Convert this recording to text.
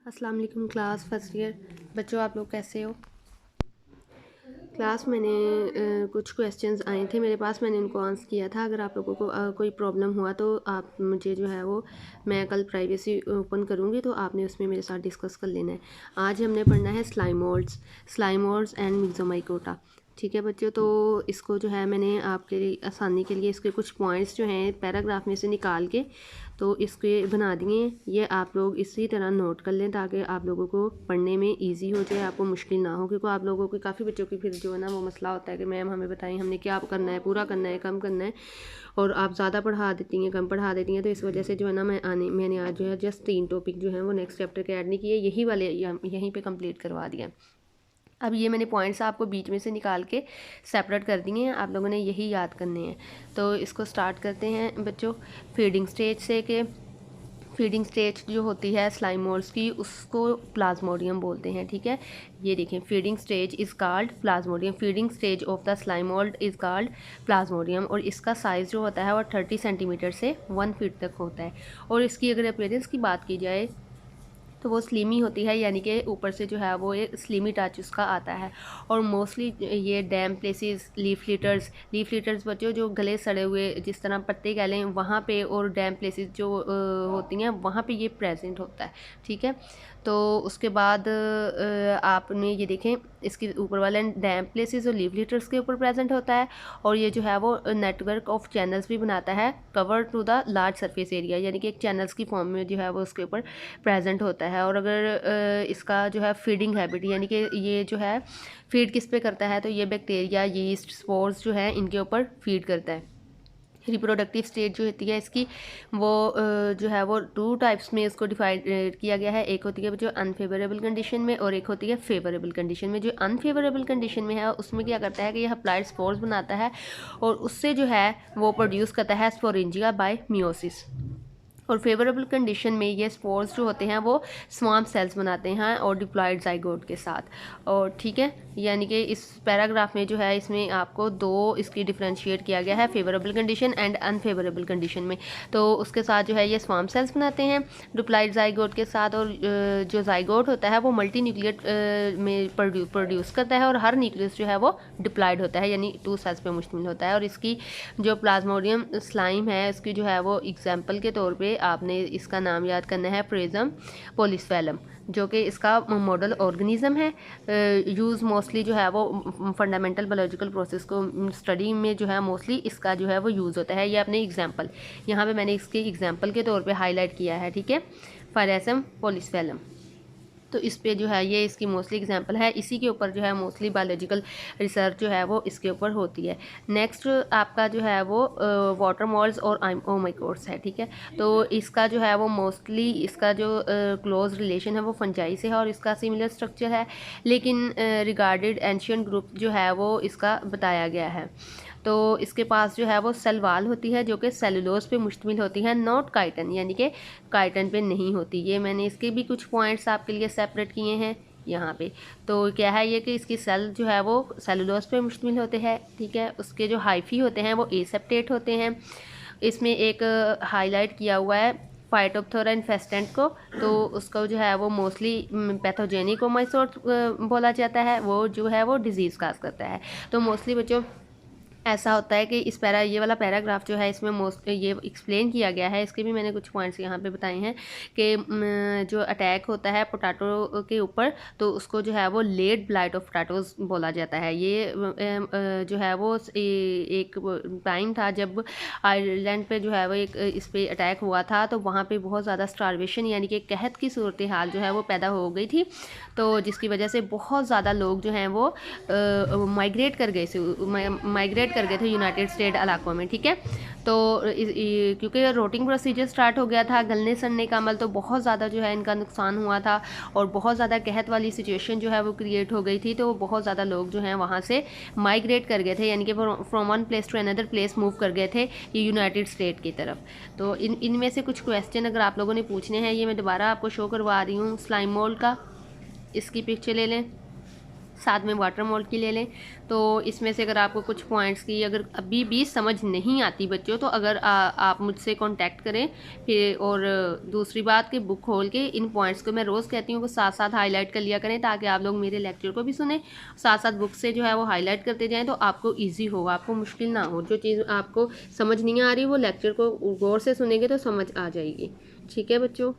अस्सलाम वालेकुम class first year बच्चों, आप लोग कैसे हो। क्लास मैंने कुछ क्वेश्चंस आए थे मेरे पास, मैंने उनको आंसर किया था। अगर आप लोगों को कोई प्रॉब्लम हुआ तो आप मुझे जो है वो मैं कल प्राइवेसी ओपन करूँगी तो आपने उसमें मेरे साथ डिस्कस कर लेना है। आज हमने पढ़ना है स्लाइमोल्ड्स एंड मिक्सोमाइकोटा। ठीक है बच्चों, तो इसको जो है मैंने आपके आसानी के लिए इसके कुछ पॉइंट्स जो हैं पैराग्राफ में से निकाल के तो इसके बना दिए। ये आप लोग इसी तरह नोट कर लें ताकि आप लोगों को पढ़ने में इजी हो जाए, आपको मुश्किल ना हो। क्योंकि आप लोगों के काफ़ी बच्चों की फिर जो है ना वो मसला होता है कि मैम हमें बताएं हमने क्या करना है, पूरा करना है, कम करना है, और आप ज़्यादा पढ़ा देती हैं, कम पढ़ा देती हैं। तो इस वजह से जो है ना मैंने आज जो है जस्ट 3 टॉपिक जो हैं वो नेक्स्ट चैप्टर के ऐड नहीं किए, यही वाले यहीं पर कंप्लीट करवा दिया। अब ये मैंने पॉइंट्स आपको बीच में से निकाल के सेपरेट कर दिए हैं, आप लोगों ने यही याद करने हैं। तो इसको स्टार्ट करते हैं बच्चों फीडिंग स्टेज से। कि फीडिंग स्टेज जो होती है स्लाइमोल्ड्स की उसको प्लाज्मोडियम बोलते हैं। ठीक है, ये देखें, feeding stage is called plasmodium. Feeding stage of the slime mould is called plasmodium. और इसका साइज़ जो होता है वो 30 सेंटीमीटर से 1 फीट तक होता है। और इसकी अगर अपीयरेंस की बात की जाए तो वो स्लिमी होती है, यानी कि ऊपर से जो है वो एक स्लिमी टच उसका आता है। और मोस्टली ये डैम प्लेसेस, लीफ लिटर्स बच्चों जो गले सड़े हुए जिस तरह पत्ते कह लें वहाँ पे, और डैम प्लेसेस जो होती हैं वहाँ पे ये प्रेजेंट होता है। ठीक है, तो उसके बाद आपने ये देखें इसके ऊपर वाले डैम प्लेसेस और लीफ लिटर्स के ऊपर प्रेजेंट होता है। और ये जो है वो नेटवर्क ऑफ चैनल्स भी बनाता है cover to the large surface area, यानी कि एक चैनल्स की फॉर्म में जो है वो उसके ऊपर प्रेजेंट होता है। और अगर इसका जो है फीडिंग हैबिट, यानी कि ये जो है फीड किस पे करता है, तो ये बैक्टीरिया, यीस्ट, स्पोर्स जो है इनके ऊपर फीड करता है। रिप्रोडक्टिव स्टेज जो होती है इसकी वो जो है वो 2 टाइप्स में इसको डिफाइड किया गया है। एक होती है जो अनफेवरेबल कंडीशन में और एक होती है फेवरेबल कंडीशन में। जो अनफेवरेबल कंडीशन में है उसमें क्या करता है कि यह अप्लाइड स्पोर्स बनाता है और उससे जो है वो प्रोड्यूस करता है स्पोरेंजिया बाय मियोसिस। और फेवरेबल कंडीशन में ये स्पोर्स जो होते हैं वो स्वाम्प सेल्स बनाते हैं और डिप्लॉयड जाइगोट के साथ। और ठीक है, यानी कि इस पैराग्राफ में जो है इसमें आपको 2 इसकी डिफ्रेंशिएट किया गया है, favourable condition and unfavourable condition में। तो उसके साथ जो है ये स्वाम्प सेल्स बनाते हैं डिप्लॉयड जाइगोट के साथ। और जो जाइगोट होता है वो मल्टी न्यूक्लियट में प्रोड्यूस करता है और हर न्यूक्लियस जो है वो डिप्लॉयड होता है, यानी 2 सेल्स पे मुश्तमिल होता है। और इसकी जो प्लाज्मोडियम स्लाइम है इसकी जो है वो एग्जाम्पल के तौर पे आपने इसका नाम याद करना है प्रेजम पोलिसफेलम, जो कि इसका मॉडल ऑर्गेनिज्म है। यूज़ मोस्टली जो है वो फंडामेंटल बायोलॉजिकल प्रोसेस को स्टडी में जो है मोस्टली इसका जो है वो यूज़ होता है। ये अपने एग्जाम्पल यहाँ पे मैंने इसके एग्जाम्पल के तौर पे हाईलाइट किया है। ठीक है, फायरेसम पोलिसफेलम, तो इस पे जो है ये इसकी मोस्टली एग्जांपल है। इसी के ऊपर जो है मोस्टली बायोलॉजिकल रिसर्च जो है वो इसके ऊपर होती है। नेक्स्ट आपका जो है वो वाटर मॉल्स और ओमाइकोट्स है। ठीक है, तो इसका जो है वो मोस्टली इसका जो क्लोज रिलेशन है वो फंजाई से है और इसका सिमिलर स्ट्रक्चर है, लेकिन रिगार्डेड एंशियंट ग्रुप जो है वो इसका बताया गया है। तो इसके पास जो है वो सेल वाल होती है जो कि सेलुलोज पे मुश्तमिल होती है, नॉट काइटन, यानी कि काइटन पे नहीं होती। ये मैंने इसके भी कुछ पॉइंट्स आपके लिए सेपरेट किए हैं यहाँ पे। तो क्या है ये कि इसकी सेल जो है वो सेलुलोज पे मुश्तमिल होते हैं। ठीक है, उसके जो हाइफी होते हैं वो एसेप्टेट होते हैं। इसमें एक हाईलाइट किया हुआ है फाइटोप्थोरा इन्फेस्टेंट को, तो उसको जो है वो मोस्टली पैथोजेनिक ओमाइसोट बोला जाता है, वो जो है वो डिजीज़ काज करता है। तो मोस्टली बच्चों ऐसा होता है कि इस ये वाला पैराग्राफ जो है इसमें ये एक्सप्लेन किया गया है। इसके भी मैंने कुछ पॉइंट्स यहाँ पे बताए हैं कि जो अटैक होता है पोटैटो के ऊपर तो उसको जो है वो लेट ब्लाइट ऑफ पोटैटोज बोला जाता है। ये जो है वो एक टाइम था जब आयरलैंड पे जो है वो एक इस पे अटैक हुआ था, तो वहाँ पे बहुत ज़्यादा स्टारवेशन यानी कि कहत की सूरत हाल जो है वो पैदा हो गई थी। तो जिसकी वजह से बहुत ज़्यादा लोग जो हैं वो माइग्रेट कर गए थे यूनाइटेड स्टेट इलाकों में। ठीक है, तो क्योंकि रोटिंग प्रोसीजर स्टार्ट हो गया था, गलने सड़ने का अमल, तो बहुत ज़्यादा जो है इनका नुकसान हुआ था और बहुत ज़्यादा कहत वाली सिचुएशन जो है वो क्रिएट हो गई थी। तो बहुत ज़्यादा लोग जो हैं वहाँ से माइग्रेट कर गए थे, यानी कि from one place to another place move कर गए थे ये यूनाइटेड स्टेट की तरफ। तो इनमें से कुछ क्वेश्चन अगर आप लोगों ने पूछने हैं, ये मैं दोबारा आपको शो करवा रही हूँ। स्लाइम मोल्ड का इसकी पिक्चर ले लें। साथ में वाटर मोल्ड की ले लें। तो इसमें से अगर आपको कुछ पॉइंट्स की अगर अभी भी समझ नहीं आती बच्चों, तो अगर आप मुझसे कांटेक्ट करें फिर। और दूसरी बात कि बुक खोल के इन पॉइंट्स को मैं रोज़ कहती हूँ कि साथ साथ हाईलाइट कर लिया करें, ताकि आप लोग मेरे लेक्चर को भी सुने, साथ साथ बुक से जो है वो हाईलाइट करते जाएँ, तो आपको ईजी होगा, आपको मुश्किल ना हो। जो चीज़ आपको समझ नहीं आ रही वो लेक्चर को गौर से सुनेंगे तो समझ आ जाएगी। ठीक है बच्चों।